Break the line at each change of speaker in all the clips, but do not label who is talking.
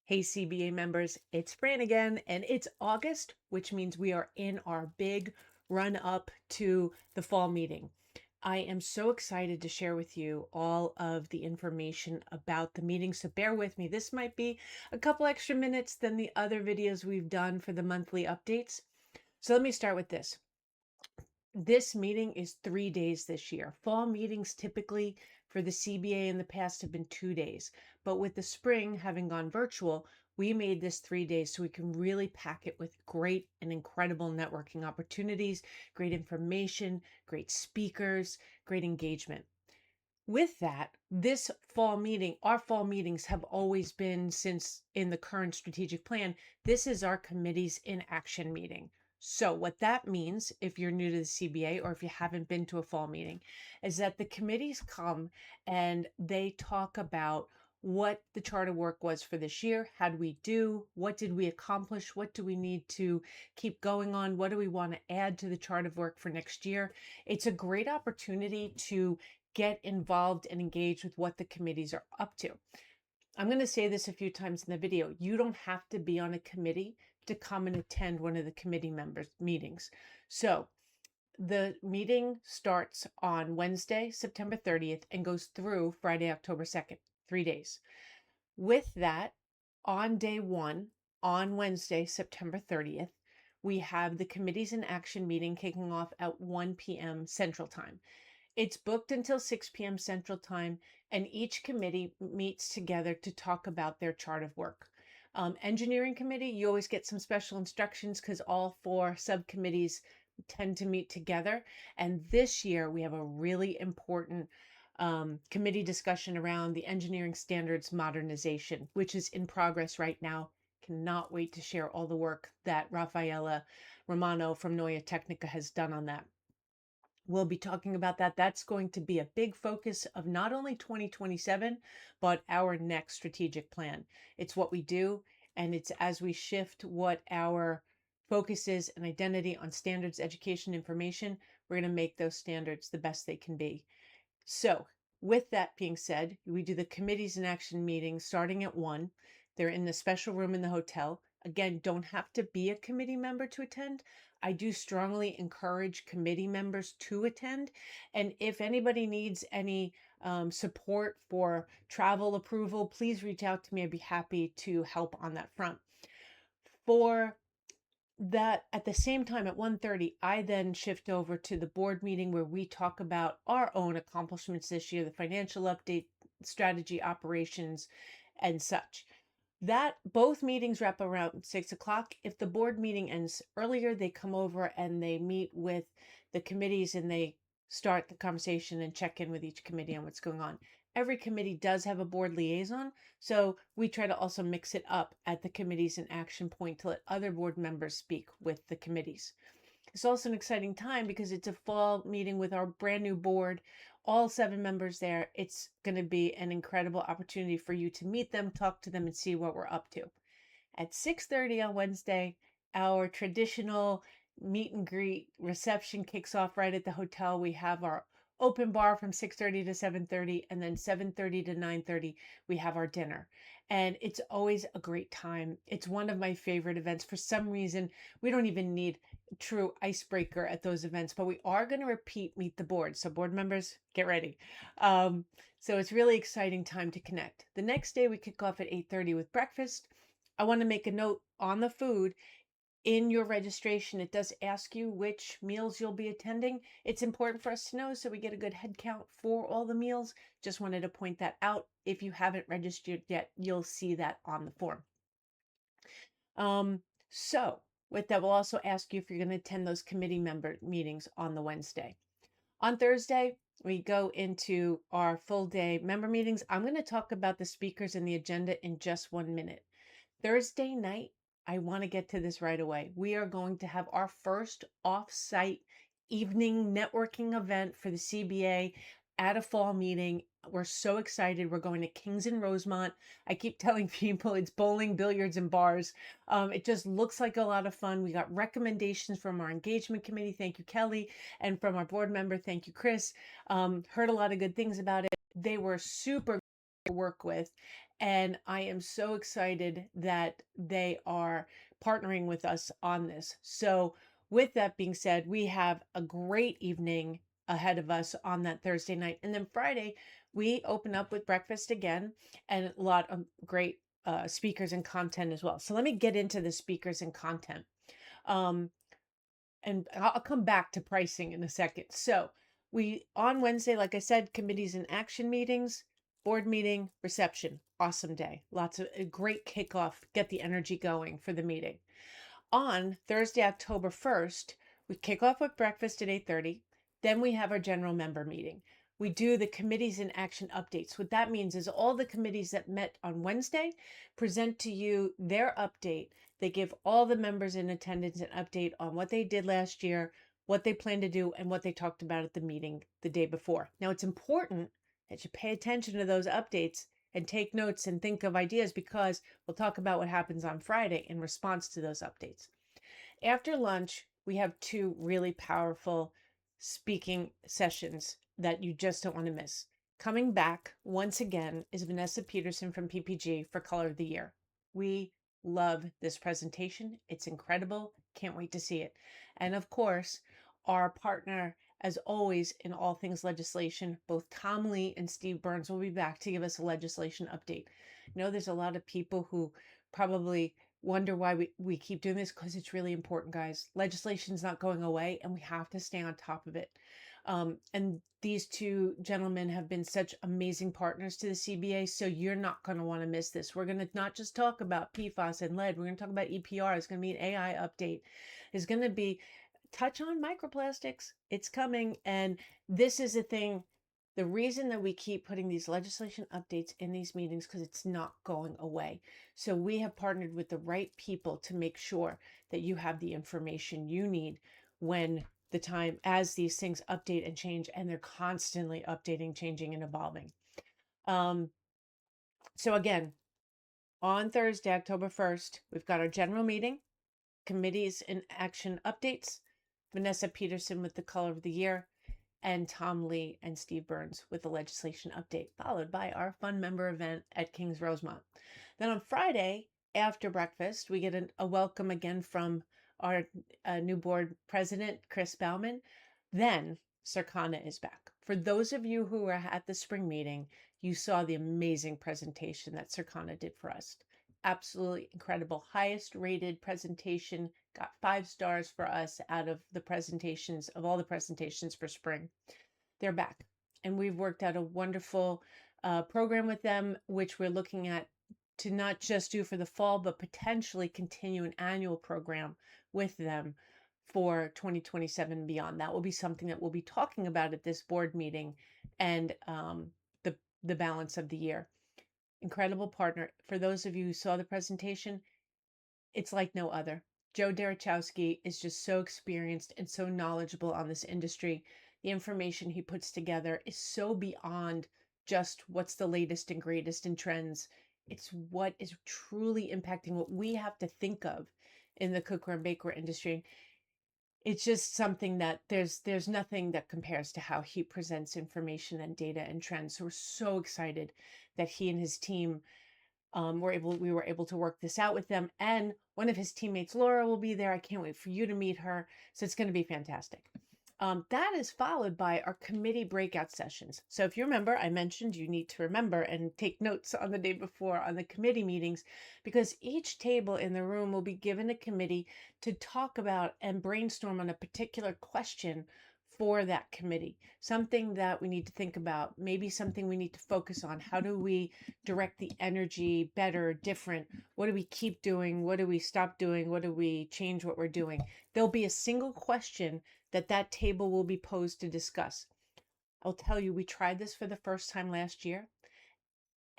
Hey CBA members, it's Fran again, and it's August, which means we are in our big run up to the fall meeting. I am so excited to share with you all of the information about the meeting, so bear with me. This might be a couple extra minutes than the other videos we've done for the monthly updates. So let me start with this. This meeting is 3 days this year. Fall meetings typically for the CBA in the past have been 2 days, but with the spring having gone virtual, we made this 3 days so we can really pack it with great and incredible networking opportunities, great information, great speakers, great engagement. With that, this fall meeting, our fall meetings have always been since in the current strategic plan, this is our committees in action meeting. So what that means, if you're new to the CBA or if you haven't been to a fall meeting, is that the committees come and they talk about what the chart of work was for this year. How do we do? What did we accomplish? What do we need to keep going on? What do we want to add to the chart of work for next year? It's a great opportunity to get involved and engage with what the committees are up to. I'm going to say this a few times in the video. You don't have to be on a committee to come and attend one of the committee members' meetings. So the meeting starts on Wednesday, September 30th, and goes through Friday, October 2nd, 3 days. With that, on day one, on Wednesday, September 30th, we have the committees in action meeting kicking off at 1 p.m. Central Time. It's booked until 6 p.m. Central Time, and each committee meets together to talk about their chart of work. Engineering committee, you always get some special instructions because all four subcommittees tend to meet together. And this year we have a really important committee discussion around the engineering standards modernization, which is in progress right now. Cannot wait to share all the work that Rafaela Romano from Neue Technica has done on that. We'll be talking about that. That's going to be a big focus of not only 2027, but our next strategic plan. It's what we do, and it's as we shift what our focus is and identity on standards, education, information, we're going to make those standards the best they can be. So, with that being said, we do the committees in action meetings starting at 1. They're in the special room in the hotel. Again, don't have to be a committee member to attend. I do strongly encourage committee members to attend. And if anybody needs any support for travel approval, please reach out to me. I'd be happy to help on that front. For that, at the same time at 1:30, I then shift over to the board meeting where we talk about our own accomplishments this year, the financial update, strategy, operations, and such. That both meetings wrap around 6 o'clock. If the board meeting ends earlier, they come over and they meet with the committees and they start the conversation and check in with each committee on what's going on. Every committee does have a board liaison, so we try to also mix it up at the committees in action point to let other board members speak with the committees. It's also an exciting time because it's a fall meeting with our brand new board, all 7 members there. It's going to be an incredible opportunity for you to meet them, talk to them, and see what we're up to. At 6:30 on Wednesday, our traditional meet and greet reception kicks off right at the hotel. We have our open bar from 6:30 to 7:30, and then 7:30 to 9:30 we have our dinner. And it's always a great time. It's one of my favorite events. For some reason, we don't even need true icebreaker at those events, but we are going to repeat Meet the Board. So board members, get ready. So it's really exciting time to connect. The next day we kick off at 8:30 with breakfast. I want to make a note on the food. In your registration, it does ask you which meals you'll be attending. It's important for us to know so we get a good head count for all the meals. Just wanted to point that out. If you haven't registered yet, you'll see that on the form. So with that, we'll also ask you if you're going to attend those committee member meetings on the Wednesday. On Thursday, we go into our full day member meetings. I'm going to talk about the speakers and the agenda in just 1 minute. Thursday night, I want to get to this right away. We are going to have our first off-site evening networking event for the CBA at a fall meeting. We're so excited. We're going to Kings in Rosemont. I keep telling people it's bowling, billiards, and bars. It just looks like a lot of fun. We got recommendations from our engagement committee. Thank you, Kelly. And from our board member. Thank you, Chris. Heard a lot of good things about it. They were super to work with. And I am so excited that they are partnering with us on this. So, with that being said, we have a great evening ahead of us on that Thursday night. And then Friday, we open up with breakfast again and a lot of great speakers and content as well. So, let me get into the speakers and content. Um, and I'll come back to pricing in a second. So, we on Wednesday, like I said, committees and action meetings, board meeting, reception. Awesome day. Lots of a great kickoff, get the energy going for the meeting. On Thursday, October 1st, we kick off with breakfast at 8:30. Then we have our general member meeting. We do the committees in action updates. What that means is all the committees that met on Wednesday present to you their update. They give all the members in attendance an update on what they did last year, what they plan to do, and what they talked about at the meeting the day before. Now, it's important that you pay attention to those updates and take notes and think of ideas because we'll talk about what happens on Friday in response to those updates. After lunch, we have two really powerful speaking sessions that you just don't want to miss. Coming back once again is Vanessa Peterson from PPG for Color of the Year. We love this presentation. It's incredible. Can't wait to see it. And of course, our partner, as always, in all things legislation, both Tom Lee and Steve Burns will be back to give us a legislation update. You know, there's a lot of people who probably wonder why we keep doing this because it's really important, guys. Legislation's not going away and we have to stay on top of it. And these two gentlemen have been such amazing partners to the CBA, so you're not going to want to miss this. We're going to not just talk about PFAS and lead, we're going to talk about EPR. It's going to be an AI update. It's going to be touch on microplastics. It's coming. And this is a thing. The reason that we keep putting these legislation updates in these meetings because it's not going away. So we have partnered with the right people to make sure that you have the information you need when the time as these things update and change, and they're constantly updating, changing, and evolving. So again, on Thursday, October 1st, we've got our general meeting, committees in action updates, Vanessa Peterson with the Color of the Year, and Tom Lee and Steve Burns with the legislation update, followed by our fun member event at Kings Rosemont. Then on Friday, after breakfast, we get a welcome again from our new board president, Chris Bauman. Then Circana is back. For those of you who were at the spring meeting, you saw the amazing presentation that Circana did for us. Absolutely incredible. Highest rated presentation, got 5 stars for us out of the presentations, of all the presentations for spring. They're back. And we've worked out a wonderful program with them, which we're looking at to not just do for the fall, but potentially continue an annual program with them for 2027 and beyond. That will be something that we'll be talking about at this board meeting and the balance of the year. Incredible partner. For those of you who saw the presentation, it's like no other. Joe Derechowski is just so experienced and so knowledgeable on this industry. The information he puts together is so beyond just what's the latest and greatest in trends. It's what is truly impacting what we have to think of in the cookware and bakeware industry. It's just something that there's nothing that compares to how he presents information and data and trends. So we're so excited that he and his team we were able to work this out with them. And one of his teammates, Laura, will be there. I can't wait for you to meet her. So it's going to be fantastic. That is followed by our committee breakout sessions. So if you remember, I mentioned you need to remember and take notes on the day before on the committee meetings, because each table in the room will be given a committee to talk about and brainstorm on a particular question for that committee, something that we need to think about, maybe something we need to focus on. How do we direct the energy better, different? What do we keep doing? What do we stop doing? What do we change what we're doing? There'll be a single question that table will be posed to discuss. I'll tell you, we tried this for the first time last year,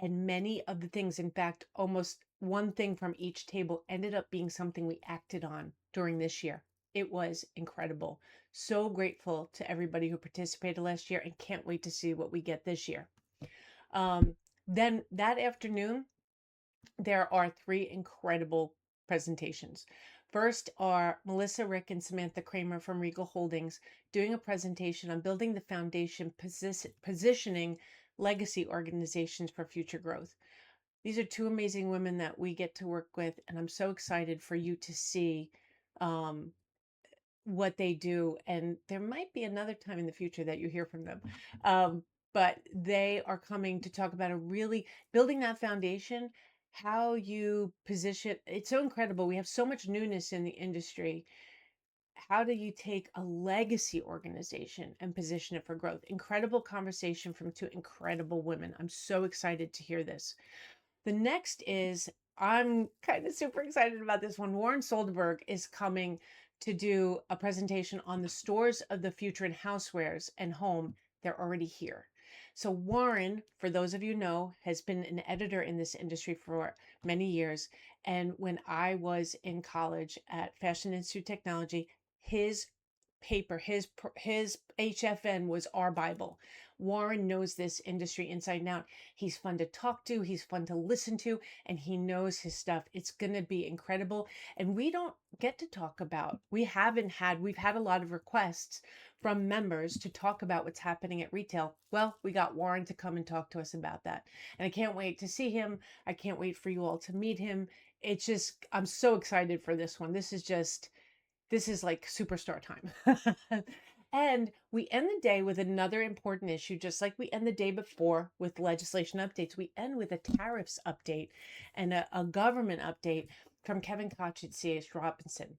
and many of the things, in fact, almost one thing from each table ended up being something we acted on during this year. It was incredible. So grateful to everybody who participated last year and can't wait to see what we get this year. Then that afternoon, there are 3 incredible presentations. First are Melissa, Rick, and Samantha Kramer from Regal Holdings doing a presentation on building the foundation, positioning legacy organizations for future growth. These are two amazing women that we get to work with, and I'm so excited for you to see um, what they do. And there might be another time in the future that you hear from them. Um, but they are coming to talk about a really building that foundation, how you position. It's so incredible. We have so much newness in the industry. How do you take a legacy organization and position it for growth? Incredible conversation from two incredible women. I'm so excited to hear this. The next is, I'm kind of super excited about this one. Warren Solderberg is coming to do a presentation on the stores of the future in housewares and home. They're already here. So Warren, for those of you know, has been an editor in this industry for many years. And when I was in college at Fashion Institute Technology, his paper, his HFN was our Bible. Warren knows this industry inside and out. He's fun to talk to, he's fun to listen to, and he knows his stuff. It's going to be incredible. And we don't get to talk about, we've had a lot of requests from members to talk about what's happening at retail. Well, we got Warren to come and talk to us about that. And I can't wait to see him. I can't wait for you all to meet him. It's just, I'm so excited for this one. This is like superstar time. And we end the day with another important issue, just like we end the day before with legislation updates. We end with a tariffs update and a government update from Kevin Koch at C.H. Robinson.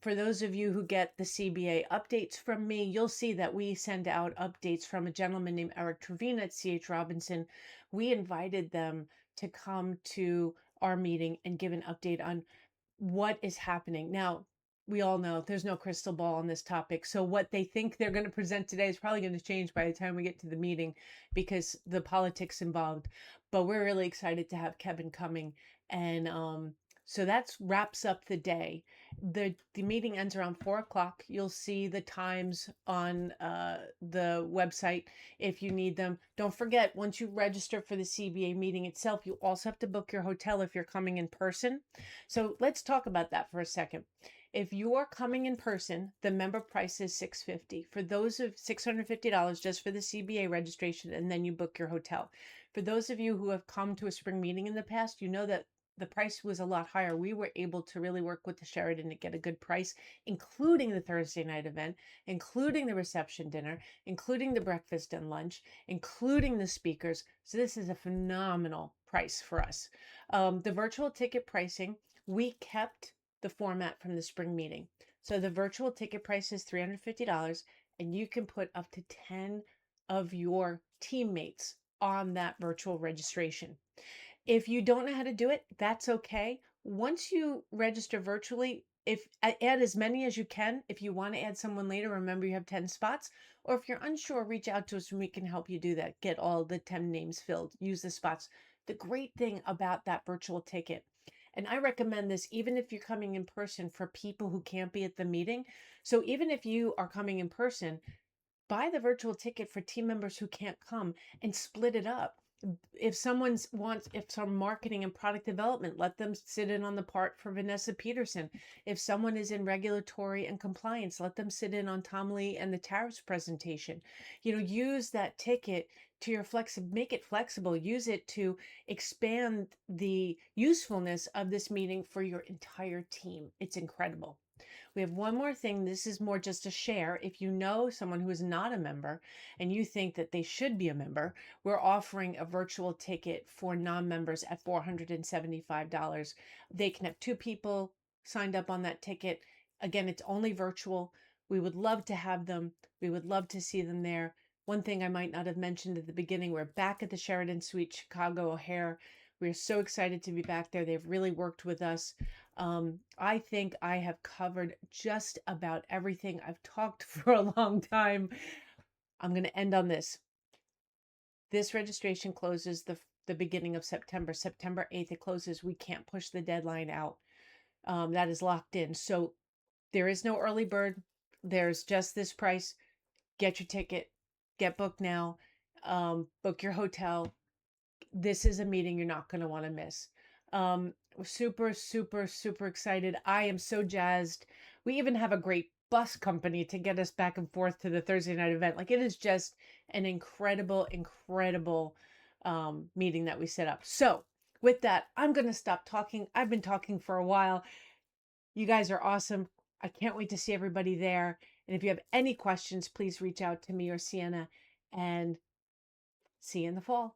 For those of you who get the CBA updates from me, you'll see that we send out updates from a gentleman named Eric Trevina at C.H. Robinson. We invited them to come to our meeting and give an update on what is happening. Now, we all know there's no crystal ball on this topic. So what they think they're going to present today is probably going to change by the time we get to the meeting because the politics involved. But we're really excited to have Kevin coming. And so that wraps up the day. The meeting ends around 4 o'clock. You'll see the times on the website if you need them. Don't forget, once you register for the CBA meeting itself, you also have to book your hotel if you're coming in person. So let's talk about that for a second. If you are coming in person, the member price is $650. For those of $650 just for the CBA registration, and then you book your hotel. For those of you who have come to a spring meeting in the past, you know that the price was a lot higher. We were able to really work with the Sheridan to get a good price, including the Thursday night event, including the reception dinner, including the breakfast and lunch, including the speakers. So this is a phenomenal price for us. The virtual ticket pricing, we kept the format from the spring meeting. So the virtual ticket price is $350, and you can put up to 10 of your teammates on that virtual registration. If you don't know how to do it, that's okay. Once you register virtually, if add as many as you can. If you want to add someone later, remember you have 10 spots. Or if you're unsure, reach out to us and we can help you do that. Get all the 10 names filled. Use the spots. The great thing about that virtual ticket, and I recommend this even if you're coming in person for people who can't be at the meeting. So even if you are coming in person, buy the virtual ticket for team members who can't come and split it up. If if some marketing and product development, let them sit in on the part for Vanessa Peterson. If someone is in regulatory and compliance, let them sit in on Tom Lee and the tariffs presentation. Use that ticket to your make it flexible, use it to expand the usefulness of this meeting for your entire team. It's incredible. We have one more thing. This is more just a share. If you know someone who is not a member and you think that they should be a member, we're offering a virtual ticket for non-members at $475. They can have 2 people signed up on that ticket. Again, it's only virtual. We would love to have them. We would love to see them there. One thing I might not have mentioned at the beginning, we're back at the Sheridan Suites Chicago O'Hare. We're so excited to be back there. They've really worked with us. I think I have covered just about everything. I've talked for a long time. I'm going to end on this. This registration closes the beginning of September. September 8th, it closes. We can't push the deadline out. That is locked in. So there is no early bird. There's just this price. Get your ticket. Get booked now. Book your hotel. This is a meeting you're not going to want to miss. Super, super, super excited. I am so jazzed. We even have a great bus company to get us back and forth to the Thursday night event. Like, it is just an incredible, incredible meeting that we set up. So with that, I'm going to stop talking. I've been talking for a while. You guys are awesome. I can't wait to see everybody there. And if you have any questions, please reach out to me or Sienna, and see you in the fall.